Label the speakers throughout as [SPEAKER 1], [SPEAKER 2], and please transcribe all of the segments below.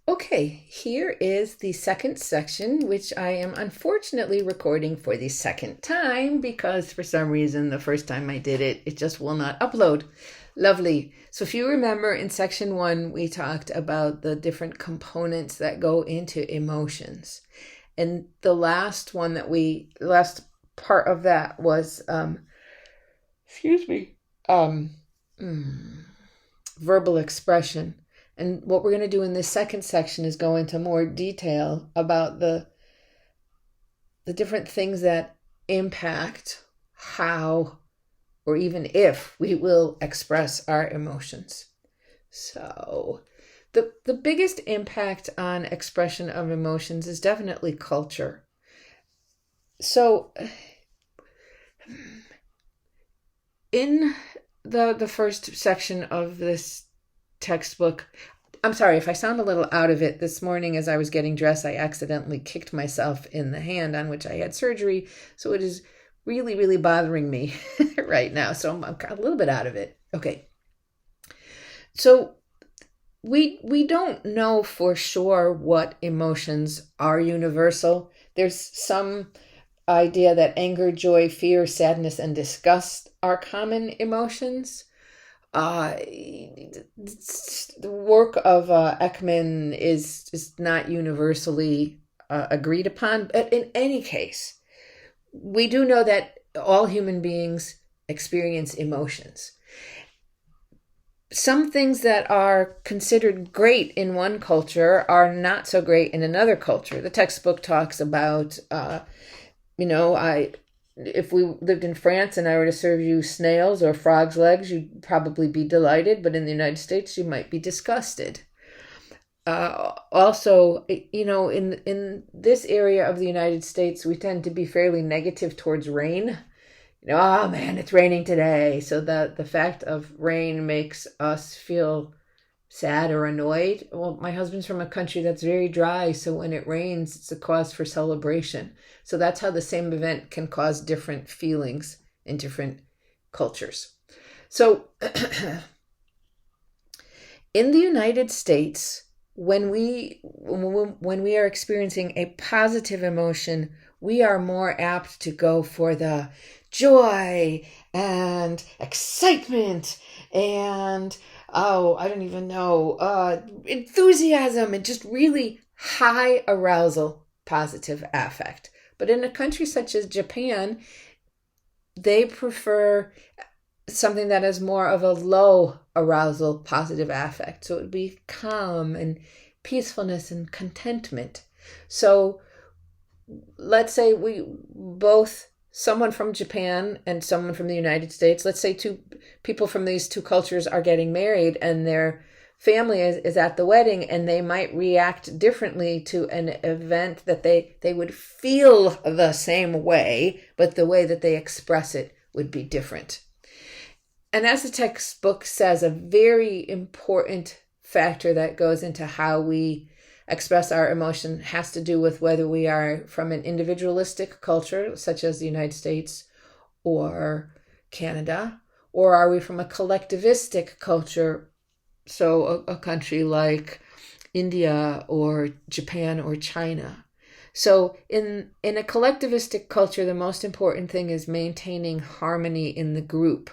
[SPEAKER 1] Okay, here is the second section, which I am unfortunately recording for the second time because for some reason the first time I did it, it just will not upload. Lovely. So if you remember in section 1, we talked about the different components that go into emotions. And the last part of that was, verbal expression. And what we're going to do in this second section is go into more detail about the different things that impact how or even if we will express our emotions. So the biggest impact on expression of emotions is definitely culture. So in the first section of this textbook, I'm sorry if I sound a little out of it. This morning as I was getting dressed, I accidentally kicked myself in the hand on which I had surgery. So it is really, really bothering me right now. So I'm a little bit out of it. Okay. So we don't know for sure what emotions are universal. There's some idea that anger, joy, fear, sadness, and disgust are common emotions. The work of Ekman is not universally agreed upon. But in any case, we do know that all human beings experience emotions. Some things that are considered great in one culture are not so great in another culture. The textbook talks about, if we lived in France and I were to serve you snails or frog's legs, you'd probably be delighted. But in the United States, you might be disgusted. Also, in this area of the United States, we tend to be fairly negative towards rain. Oh man, it's raining today. So the fact of rain makes us feel sad or annoyed. Well, my husband's from a country that's very dry, so when it rains, it's a cause for celebration. So that's how the same event can cause different feelings in different cultures. So in the United States, when we are experiencing a positive emotion, we are more apt to go for the joy and excitement and enthusiasm and just really high arousal, positive affect. But in a country such as Japan, they prefer something that is more of a low arousal, positive affect. So it would be calm and peacefulness and contentment. So let's say someone from Japan and someone from the United States, let's say two people from these two cultures are getting married and their family is at the wedding, and they might react differently to an event that they would feel the same way, but the way that they express it would be different. And as the textbook says, a very important factor that goes into how we express our emotion has to do with whether we are from an individualistic culture, such as the United States or Canada, or are we from a collectivistic culture, so a country like India or Japan or China. So in a collectivistic culture, the most important thing is maintaining harmony in the group.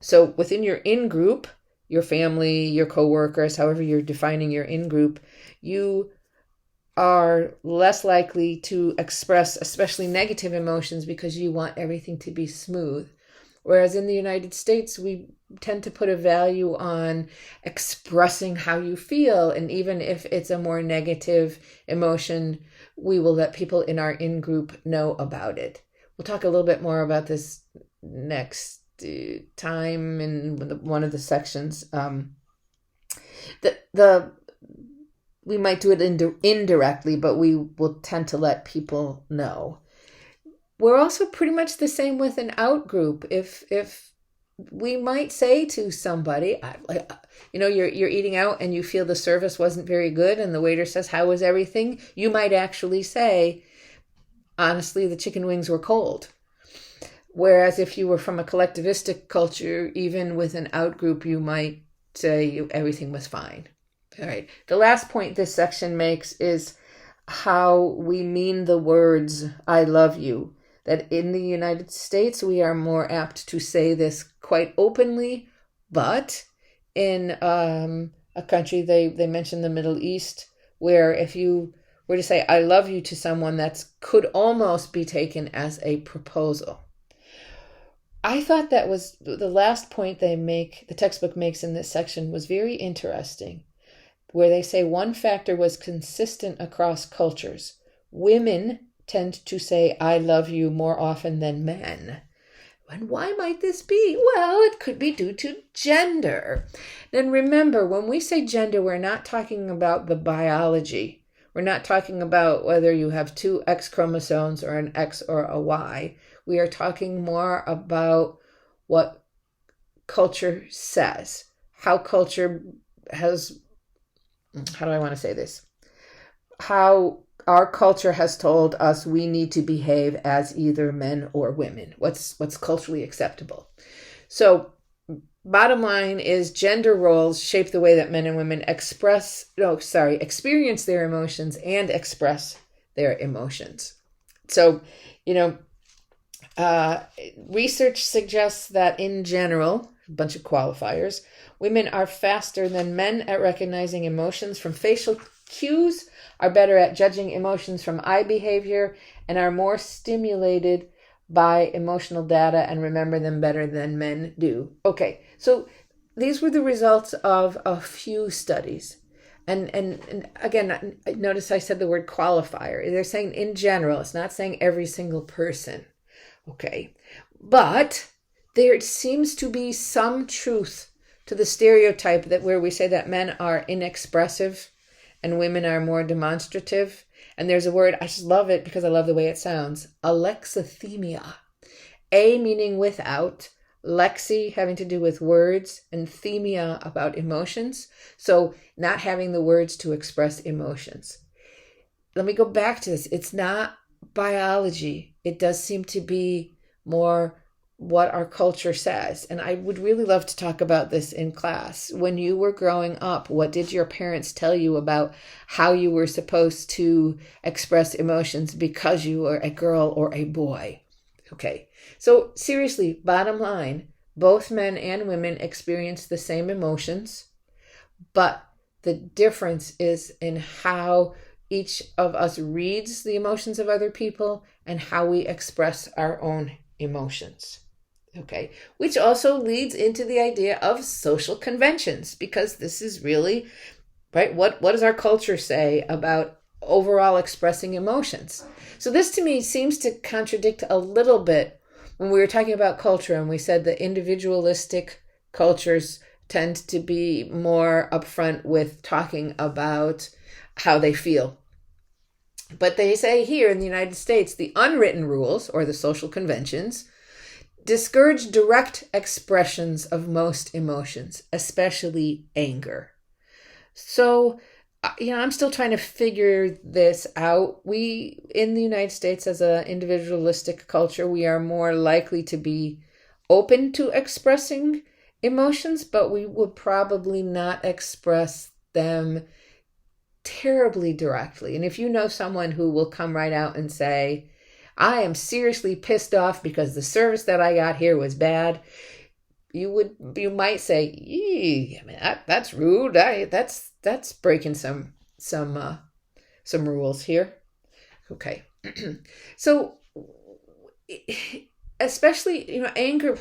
[SPEAKER 1] So within your in-group, your family, your coworkers, however you're defining your in-group, you are less likely to express especially negative emotions because you want everything to be smooth. Whereas in the United States, we tend to put a value on expressing how you feel. And even if it's a more negative emotion, we will let people in our in-group know about it. We'll talk a little bit more about this next time in one of the sections. We might do it indirectly, but we will tend to let people know. We're also pretty much the same with an out group. If we might say to somebody, you're eating out and you feel the service wasn't very good, and the waiter says, "How was everything?" You might actually say, "Honestly, the chicken wings were cold." Whereas if you were from a collectivistic culture, even with an out group, you might say everything was fine. All right. The last point this section makes is how we mean the words, I love you. That in the United States, we are more apt to say this quite openly, but in a country, they mention the Middle East, where if you were to say, I love you to someone, that could almost be taken as a proposal. I thought that was the last point the textbook makes in this section was very interesting, where they say one factor was consistent across cultures. Women tend to say, I love you more often than men. And why might this be? Well, it could be due to gender. Then remember, when we say gender, we're not talking about the biology. We're not talking about whether you have two X chromosomes or an X or a Y. We are talking more about what culture says, how culture has, how do I want to say this? How our culture has told us we need to behave as either men or women. What's culturally acceptable. So bottom line is gender roles shape the way that men and women experience their emotions and express their emotions. So, research suggests that in general, a bunch of qualifiers, women are faster than men at recognizing emotions from facial cues, are better at judging emotions from eye behavior, and are more stimulated by emotional data and remember them better than men do. Okay, so these were the results of a few studies. And again, notice I said the word qualifier. They're saying in general, it's not saying every single person. Okay, but there seems to be some truth to the stereotype that where we say that men are inexpressive and women are more demonstrative. And there's a word, I just love it because I love the way it sounds, alexithymia. A meaning without, lexi having to do with words, and themia about emotions. So not having the words to express emotions. Let me go back to this. It's not biology. It does seem to be more what our culture says. And I would really love to talk about this in class. When you were growing up, what did your parents tell you about how you were supposed to express emotions because you were a girl or a boy? Okay, so seriously, bottom line, both men and women experience the same emotions, but the difference is in how each of us reads the emotions of other people and how we express our own emotions. Okay, which also leads into the idea of social conventions, because this is really, right, what does our culture say about overall expressing emotions? So this to me seems to contradict a little bit when we were talking about culture and we said that individualistic cultures tend to be more upfront with talking about how they feel. But they say here in the United States, the unwritten rules, or the social conventions, discourage direct expressions of most emotions, especially anger. So, I'm still trying to figure this out. We, in the United States, as an individualistic culture, we are more likely to be open to expressing emotions, but we would probably not express them terribly directly. And if you know someone who will come right out and say, I am seriously pissed off because the service that I got here was bad, you might say, that's rude. That's breaking some rules here. Okay. So especially, anger,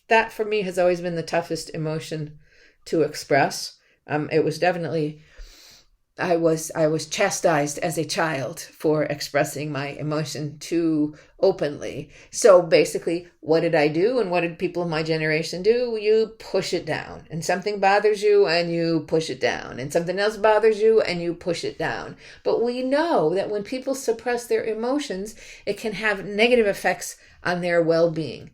[SPEAKER 1] that for me has always been the toughest emotion to express. It was definitely, I was chastised as a child for expressing my emotion too openly. So basically, what did I do and what did people of my generation do? You push it down. And something bothers you and you push it down. And something else bothers you and you push it down. But we know that when people suppress their emotions, it can have negative effects on their well-being,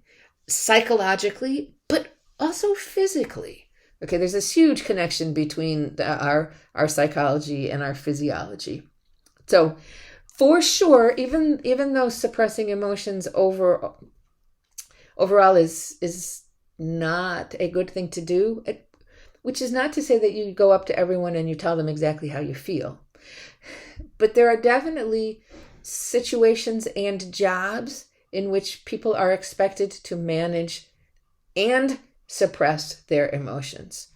[SPEAKER 1] psychologically, but also physically. Okay, there's this huge connection between our psychology and our physiology. So, for sure, even though suppressing emotions overall is not a good thing to do, which is not to say that you go up to everyone and you tell them exactly how you feel. But there are definitely situations and jobs in which people are expected to manage and suppress their emotions.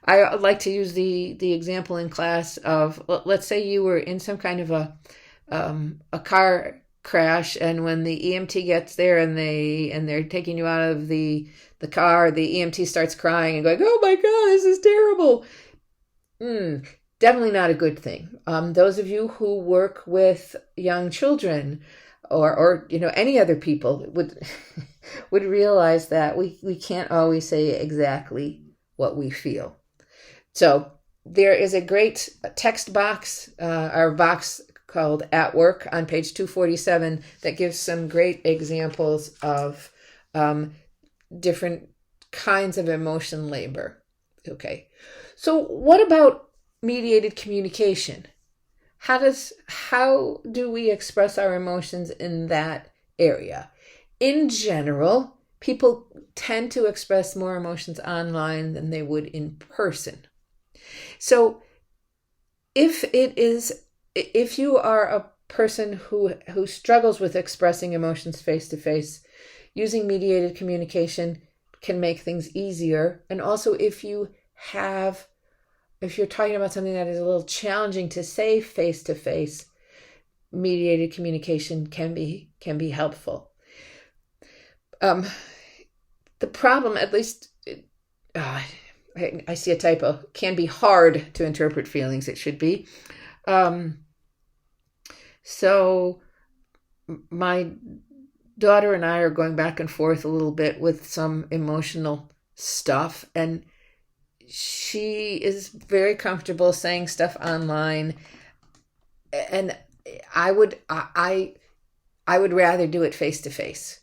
[SPEAKER 1] I like to use the example in class of, let's say you were in some kind of a car crash, and when the EMT gets there and they're taking you out of the car, the EMT starts crying and going, "Oh my God, this is terrible." Definitely not a good thing. Those of you who work with young children or any other people would realize that we can't always say exactly what we feel. So there is a great text box, our box called At Work on page 247 that gives some great examples of different kinds of emotion labor. Okay. So what about mediated communication? How do we express our emotions in that area? In general, people tend to express more emotions online than they would in person. So if you are a person who struggles with expressing emotions face to face, using mediated communication can make things easier. And also if you're talking about something that is a little challenging to say face to face, mediated communication can be helpful. The problem, at least, I see a typo, can be hard to interpret feelings. It should be. So my daughter and I are going back and forth a little bit with some emotional stuff, and she is very comfortable saying stuff online, and I would rather do it face to face.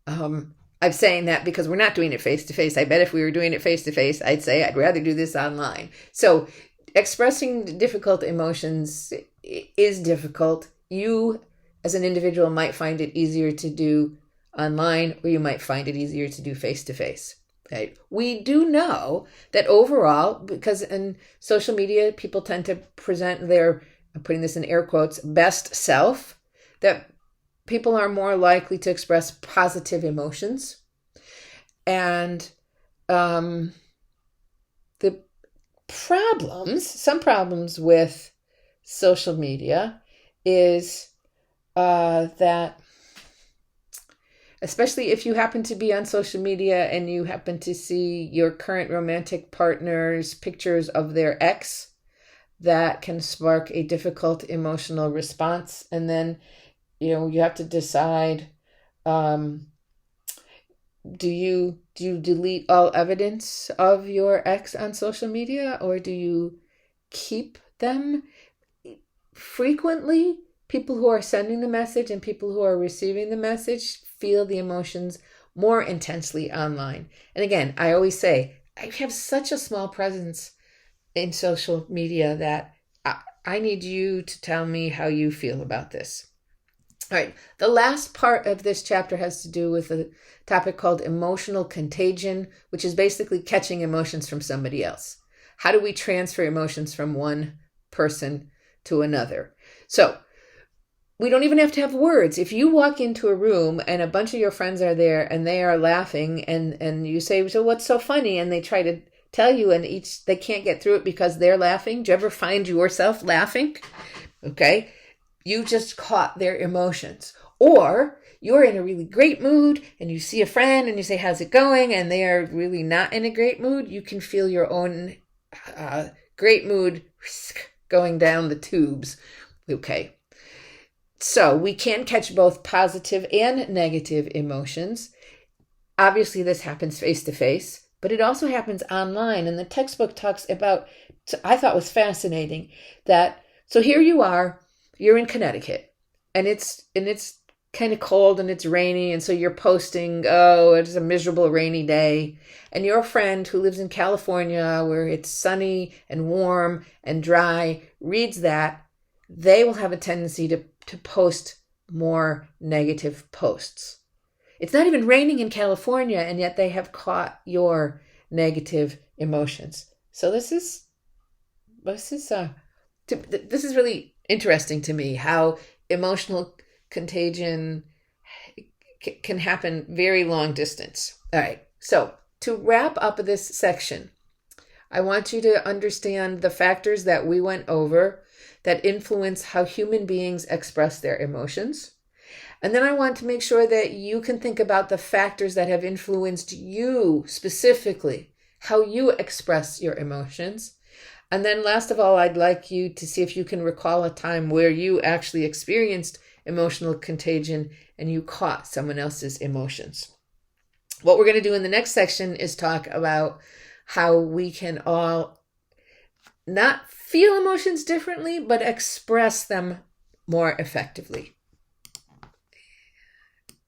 [SPEAKER 1] I'm saying that because we're not doing it face to face. I bet if we were doing it face to face, I'd say I'd rather do this online. So expressing difficult emotions is difficult. You, as an individual, might find it easier to do online, or you might find it easier to do face to face. Okay. We do know that overall, because in social media, people tend to present their, I'm putting this in air quotes, best self, that people are more likely to express positive emotions. And some problems with social media is that, especially if you happen to be on social media and you happen to see your current romantic partner's pictures of their ex, that can spark a difficult emotional response. And then, you have to decide, do you delete all evidence of your ex on social media, or do you keep them? Frequently, people who are sending the message and people who are receiving the message feel the emotions more intensely online. And again, I always say, I have such a small presence in social media that I need you to tell me how you feel about this. All right, the last part of this chapter has to do with a topic called emotional contagion, which is basically catching emotions from somebody else. How do we transfer emotions from one person to another? So we don't even have to have words. If you walk into a room and a bunch of your friends are there and they are laughing, and you say, "So what's so funny?" and they try to tell you, and they can't get through it because they're laughing. Do you ever find yourself laughing? Okay. You just caught their emotions. Or you're in a really great mood and you see a friend and you say, "How's it going?" and they are really not in a great mood. You can feel your own great mood going down the tubes. Okay. So we can catch both positive and negative emotions. Obviously, this happens face to face, but it also happens online. And the textbook talks about, I thought was fascinating, that, so here you are, you're in Connecticut, and it's kind of cold and it's rainy, and so you're posting, "Oh, it's a miserable rainy day." And your friend who lives in California, where it's sunny and warm and dry, reads that. They will have a tendency to post more negative posts. It's not even raining in California, and yet they have caught your negative emotions. So this is really interesting to me, how emotional contagion can happen very long distance. All right. So to wrap up this section, I want you to understand the factors that we went over that influence how human beings express their emotions. And then I want to make sure that you can think about the factors that have influenced you specifically, how you express your emotions. And then last of all, I'd like you to see if you can recall a time where you actually experienced emotional contagion and you caught someone else's emotions. What we're going to do in the next section is talk about how we can all not feel emotions differently, but express them more effectively.